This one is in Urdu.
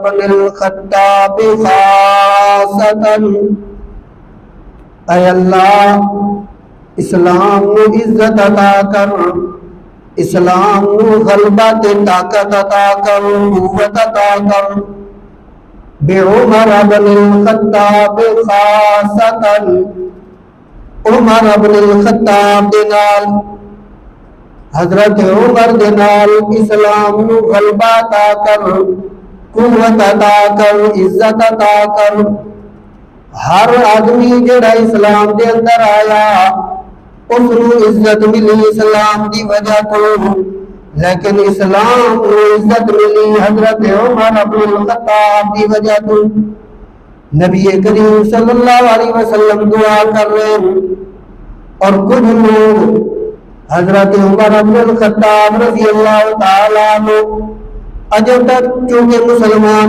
بن الخطاب خاصتاً، اے اللہ اسلام نو عزت عطا کر، اسلام نو غلبہ تے طاقت عطا کر، قوت عطا کر، بعمر بن الخطاب خاصتاً، عمر بن الخطاب دے نال، حضرت عمر دے نال اسلام نو غلبہ عطا کر، قوت عطا کر، عزت عطا کر۔ ہر آدمی جڑا اسلام دے اندر آیا اس نو عزت ملی اسلام دی وجہ تو، لیکن اسلام نو عزت ملی حضرت عمر بن الخطاب دی وجہ تو۔ نبی کریم صلی اللہ علیہ وسلم دعا کر رہے ہیں اور کچھ لوگ حضرت عمر بن الخطاب رضی اللہ تعالیٰ عنہ اجے تک چونکہ مسلمان